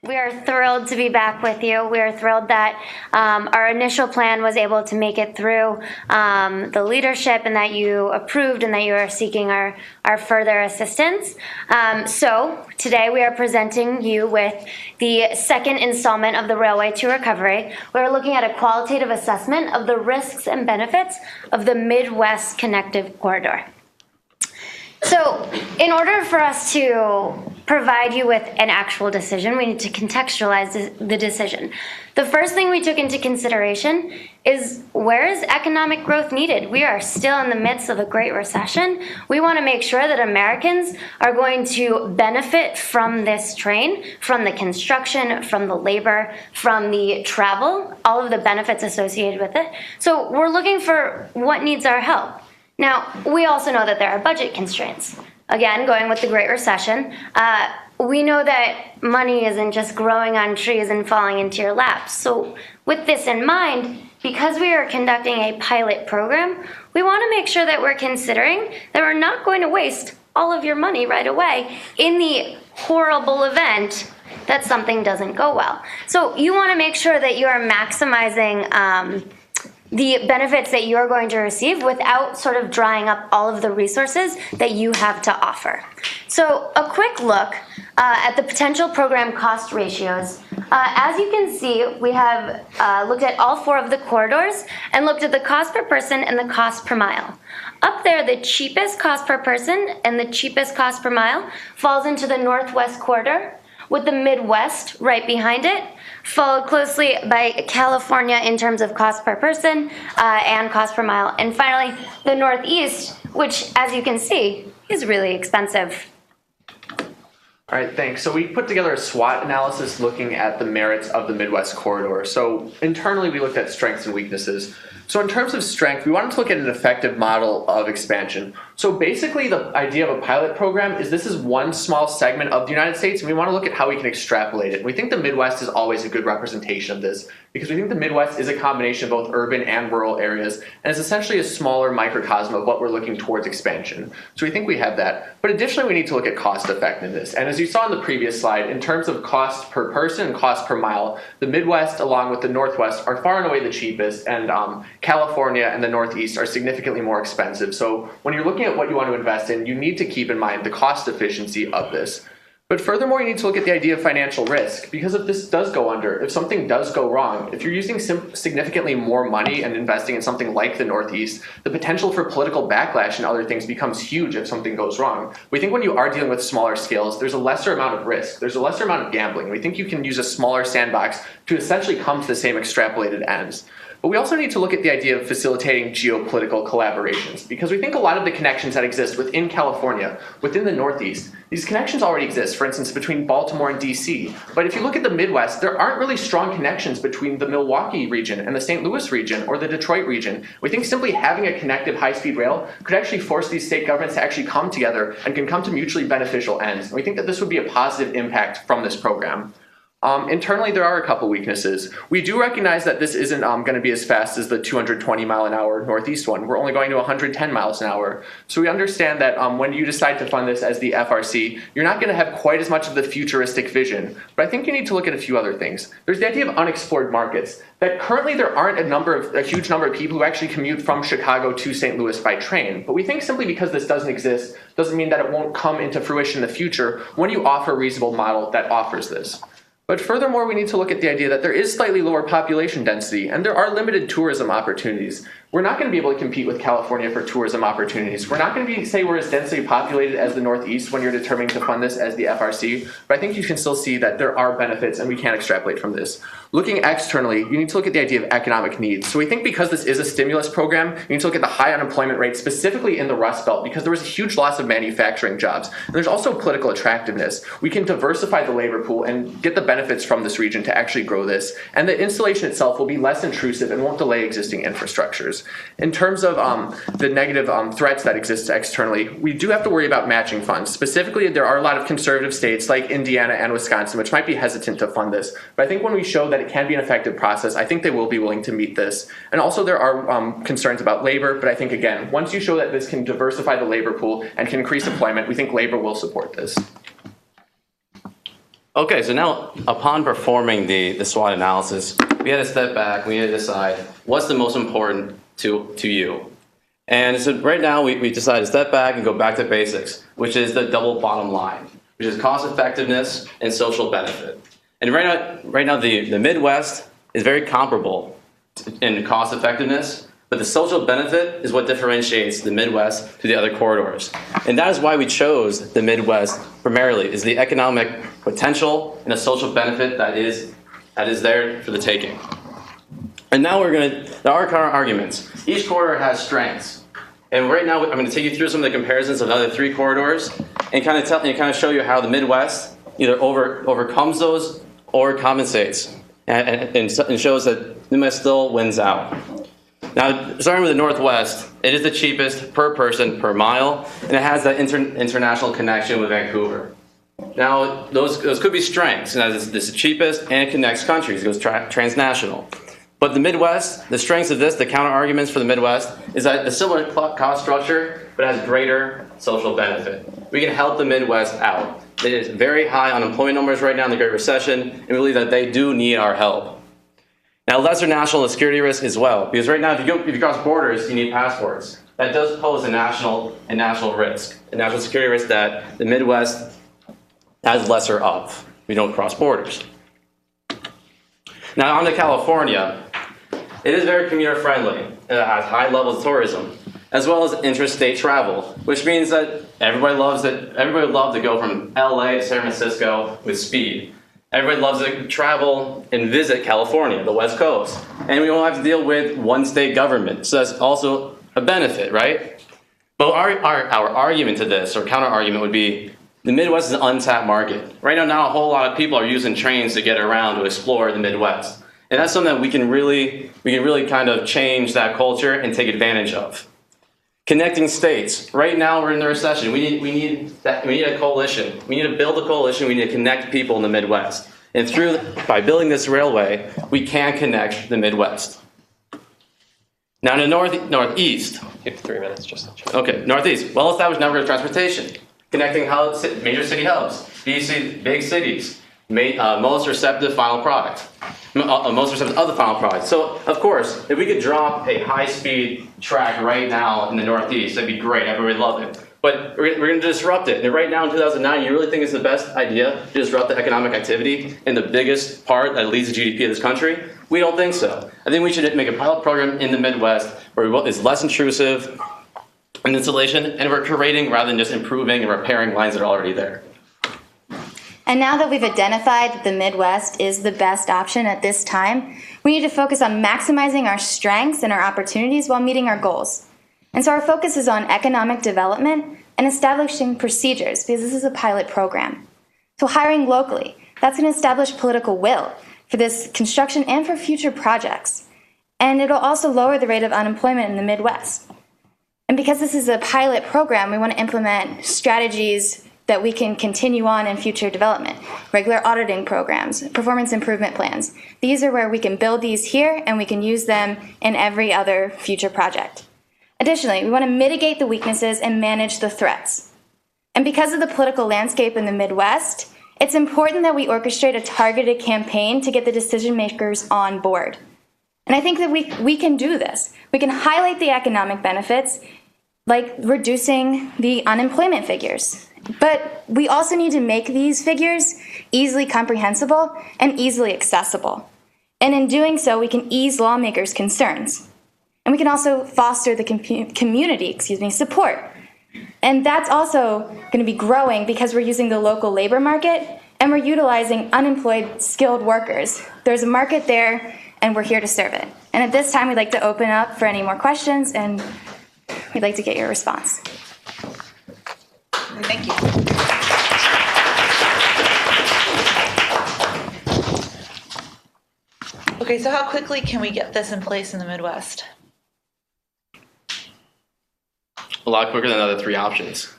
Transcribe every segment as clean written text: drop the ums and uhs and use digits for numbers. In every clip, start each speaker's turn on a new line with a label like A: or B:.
A: We are thrilled to be back with you. We are thrilled that our initial plan was able to make it through the leadership and that you approved and that you are seeking our further assistance. So today we are presenting you with the second installment of the Railway to Recovery. We're looking at a qualitative assessment of the risks and benefits of the Midwest Connective Corridor. So in order for us to provide you with an actual decision, we need to contextualize the decision. The first thing we took into consideration is, where is economic growth needed? We are still in the midst of a Great Recession. We want to make sure that Americans are going to benefit from this train, from the construction, from the labor, from the travel, all of the benefits associated with it. So we're looking for what needs our help. Now, we also know that there are budget constraints. Again, going with the Great Recession, we know that money isn't just growing on trees and falling into your laps. So with this in mind, because we are conducting a pilot program, we want to make sure that we're considering that we're not going to waste all of your money right away in the horrible event that something doesn't go well. So you want to make sure that you are maximizing the benefits that you're going to receive without sort of drying up all of the resources that you have to offer. So a quick look at the potential program cost ratios. As you can see, we have looked at all four of the corridors and looked at the cost per person and the cost per mile. Up there, the cheapest cost per person and the cheapest cost per mile falls into the Northwest Corridor, with the Midwest right behind it, followed closely by California in terms of cost per person and cost per mile. And finally, the Northeast, which, as you can see, is really expensive.
B: All right, thanks. So we put together a SWOT analysis looking at the merits of the Midwest Corridor. So internally, we looked at strengths and weaknesses. So in terms of strength, we wanted to look at an effective model of expansion. So basically, the idea of a pilot program is this is one small segment of the United States, and we want to look at how we can extrapolate it. We think the Midwest is always a good representation of this, because we think the Midwest is a combination of both urban and rural areas, and is essentially a smaller microcosm of what we're looking towards expansion. So we think we have that. But additionally, we need to look at cost effectiveness. And as you saw in the previous slide, in terms of cost per person and cost per mile, the Midwest, along with the Northwest, are far and away the cheapest, and California and the Northeast are significantly more expensive. So when you're looking at what you want to invest in, you need to keep in mind the cost efficiency of this. But furthermore, you need to look at the idea of financial risk, because if this does go under, if something does go wrong, if you're using significantly more money and investing in something like the Northeast, the potential for political backlash and other things becomes huge if something goes wrong. We think when you are dealing with smaller scales, there's a lesser amount of risk, there's a lesser amount of gambling. We think you can use a smaller sandbox to essentially come to the same extrapolated ends. But we also need to look at the idea of facilitating geopolitical collaborations, because we think a lot of the connections that exist within California, within the Northeast, these connections already exist, for instance, between Baltimore and DC. But if you look at the Midwest, there aren't really strong connections between the Milwaukee region and the St. Louis region or the Detroit region. We think simply having a connected high-speed rail could actually force these state governments to actually come together and can come to mutually beneficial ends. And we think that this would be a positive impact from this program. Internally, there are a couple weaknesses. We do recognize that this isn't going to be as fast as the 220 mile an hour Northeast one. We're only going to 110 miles an hour. So we understand that when you decide to fund this as the FRC, you're not going to have quite as much of the futuristic vision. But I think you need to look at a few other things. There's the idea of unexplored markets, that currently there aren't a huge number of people who actually commute from Chicago to St. Louis by train. But we think simply because this doesn't exist doesn't mean that it won't come into fruition in the future when you offer a reasonable model that offers this. But furthermore, we need to look at the idea that there is slightly lower population density, and there are limited tourism opportunities. We're not going to be able to compete with California for tourism opportunities. We're not going to say we're as densely populated as the Northeast when you're determining to fund this as the FRC, but I think you can still see that there are benefits and we can extrapolate from this. Looking externally, you need to look at the idea of economic needs. So we think because this is a stimulus program, you need to look at the high unemployment rate, specifically in the Rust Belt, because there was a huge loss of manufacturing jobs. And there's also political attractiveness. We can diversify the labor pool and get the benefits from this region to actually grow this. And the installation itself will be less intrusive and won't delay existing infrastructures. In terms of the negative threats that exist externally, we do have to worry about matching funds. Specifically, there are a lot of conservative states like Indiana and Wisconsin, which might be hesitant to fund this. But I think when we show that it can be an effective process, I think they will be willing to meet this. And also there are concerns about labor, but I think, again, once you show that this can diversify the labor pool and can increase employment, we think labor will support this.
C: Okay, so now upon performing the SWOT analysis, we had to step back, we had to decide what's the most important to you. And so right now we decided to step back and go back to basics, which is the double bottom line, which is cost effectiveness and social benefit. And right now the Midwest is very comparable in cost effectiveness, but the social benefit is what differentiates the Midwest to the other corridors. And that is why we chose the Midwest primarily, is the economic potential and the social benefit that is there for the taking. And now there are counter arguments. Each corridor has strengths. And right now I'm going to take you through some of the comparisons of the other three corridors and kind of show you how the Midwest either overcomes those or compensates and shows that the Midwest still wins out. Now, starting with the Northwest, it is the cheapest per person per mile, and it has that international connection with Vancouver. Now, those could be strengths, and this is the cheapest, and it connects countries, it goes transnational. But the Midwest, the strengths of this, the counter arguments for the Midwest, is that a similar cost structure, but has greater social benefit. We can help the Midwest out. It is very high unemployment numbers right now in the Great Recession, and we believe that they do need our help. Now, lesser national security risk as well, because right now, if you cross borders, you need passports. That does pose a national risk, a national security risk that the Midwest has lesser of. We don't cross borders. Now, on to California. It is very commuter friendly. It has high levels of tourism, as well as interstate travel, which means that everybody loves it. Everybody would love to go from LA to San Francisco with speed. Everybody loves to travel and visit California, the West Coast. And we don't have to deal with one state government. So that's also a benefit, right? But our argument to this, or counter argument, would be the Midwest is an untapped market. Right now, not a whole lot of people are using trains to get around to explore the Midwest. And that's something that we can really kind of change that culture and take advantage of. Connecting states. Right now we're in the recession. We need a coalition. We need to build a coalition. We need to connect people in the Midwest. And by building this railway, we can connect the Midwest. Now in the Northeast.
D: You have 3 minutes just to check.
C: Okay, Northeast. Well-established network of transportation. Connecting major city hubs, big cities, most receptive final product. Most receptive of the final product. So, of course, if we could drop a high-speed track right now in the Northeast, that'd be great. Everybody would love it. But we're going to disrupt it. And right now in 2009, you really think it's the best idea to disrupt the economic activity in the biggest part that leads to GDP of this country? We don't think so. I think we should make a pilot program in the Midwest where it's less intrusive in installation, and we're creating rather than just improving and repairing lines that are already there.
E: And now that we've identified that the Midwest is the best option at this time, we need to focus on maximizing our strengths and our opportunities while meeting our goals. And so our focus is on economic development and establishing procedures, because this is a pilot program. So hiring locally, that's going to establish political will for this construction and for future projects. And it'll also lower the rate of unemployment in the Midwest. And because this is a pilot program, we want to implement strategies that we can continue on in future development. Regular auditing programs, performance improvement plans. These are where we can build these here and we can use them in every other future project. Additionally, we want to mitigate the weaknesses and manage the threats. And because of the political landscape in the Midwest, it's important that we orchestrate a targeted campaign to get the decision makers on board. And I think that we can do this. We can highlight the economic benefits, like reducing the unemployment figures. But we also need to make these figures easily comprehensible and easily accessible. And in doing so, we can ease lawmakers' concerns. And we can also foster the community support. And that's also going to be growing because we're using the local labor market and we're utilizing unemployed skilled workers. There's a market there and we're here to serve it. And at this time, we'd like to open up for any more questions and we'd like to get your response.
F: Thank you. Okay, so how quickly can we get this in place in the Midwest?
C: A lot quicker than the other 3 options.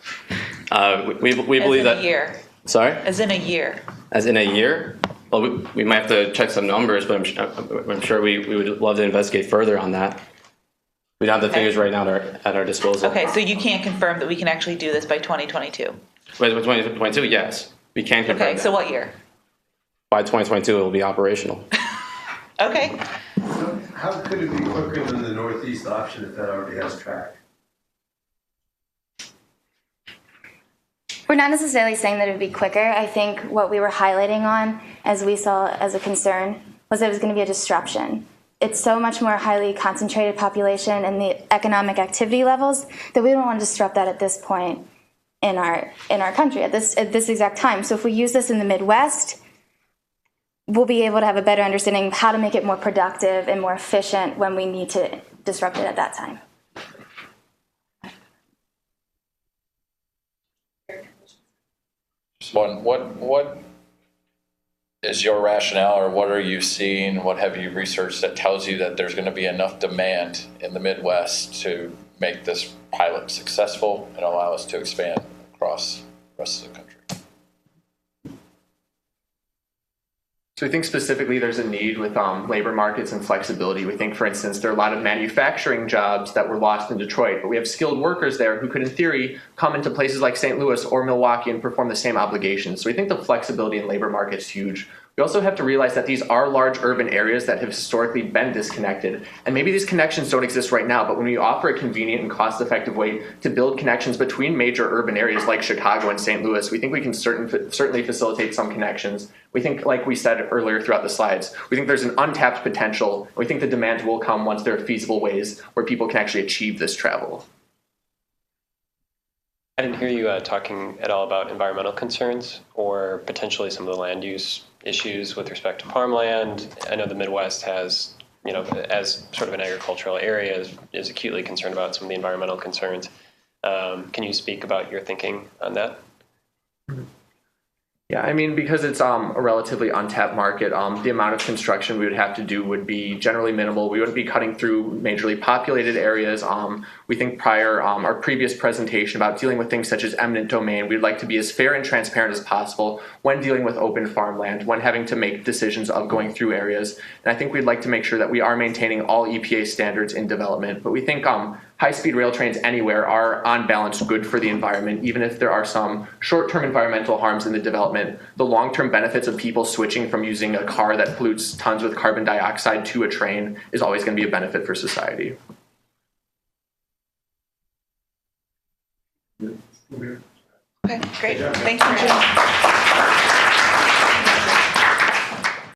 C: We believe that.
F: As in a year.
C: Sorry?
F: As in a year.
C: As in a year? Well, we might have to check some numbers, but I'm sure we would love to investigate further on that. We don't have the figures right now at our disposal.
F: Okay, so you can't confirm that we can actually do this by 2022?
C: By 2022, yes. We can confirm
F: Okay,
C: that.
F: so what year?
C: by 2022 it will be operational.
F: Okay.
D: How could it be quicker than the northeast option if that already has track?
E: We're not necessarily saying that it would be quicker. I think what we were highlighting on, as we saw as a concern, was that it was going to be a disruption. It's so much more highly concentrated population and the economic activity levels that we don't want to disrupt that at this point in our country at this exact time. So if we use this in the Midwest, we'll be able to have a better understanding of how to make it more productive and more efficient when we need to disrupt it at that time.
G: Just one, what is your rationale, or what are you seeing, what have you researched that tells you that there's going to be enough demand in the Midwest to make this pilot successful and allow us to expand across the rest of the country?
B: So we think specifically there's a need with labor markets and flexibility. We think, for instance, there are a lot of manufacturing jobs that were lost in Detroit, but we have skilled workers there who could, in theory, come into places like St. Louis or Milwaukee and perform the same obligations. So we think the flexibility in labor market is huge. We also have to realize that these are large urban areas that have historically been disconnected. And maybe these connections don't exist right now, but when we offer a convenient and cost-effective way to build connections between major urban areas like Chicago and St. Louis, we think we can certainly facilitate some connections. We think, like we said earlier throughout the slides, we think there's an untapped potential. We think the demand will come once there are feasible ways where people can actually achieve this travel.
H: I didn't hear you talking at all about environmental concerns or potentially some of the land use issues with respect to farmland. I know the Midwest has, as sort of an agricultural area, is acutely concerned about some of the environmental concerns. Can you speak about your thinking on that?
B: Yeah, I mean, because it's a relatively untapped market, the amount of construction we would have to do would be generally minimal. We wouldn't be cutting through majorly populated areas. We think our previous presentation about dealing with things such as eminent domain, we'd like to be as fair and transparent as possible when dealing with open farmland, when having to make decisions of going through areas. And I think we'd like to make sure that we are maintaining all EPA standards in development. But we think high-speed rail trains anywhere are, on balance, good for the environment, even if there are some short-term environmental harms in the development. The long-term benefits of people switching from using a car that pollutes tons with carbon dioxide to a train is always going to be a benefit for society.
F: Okay, great. Thank you, Jim.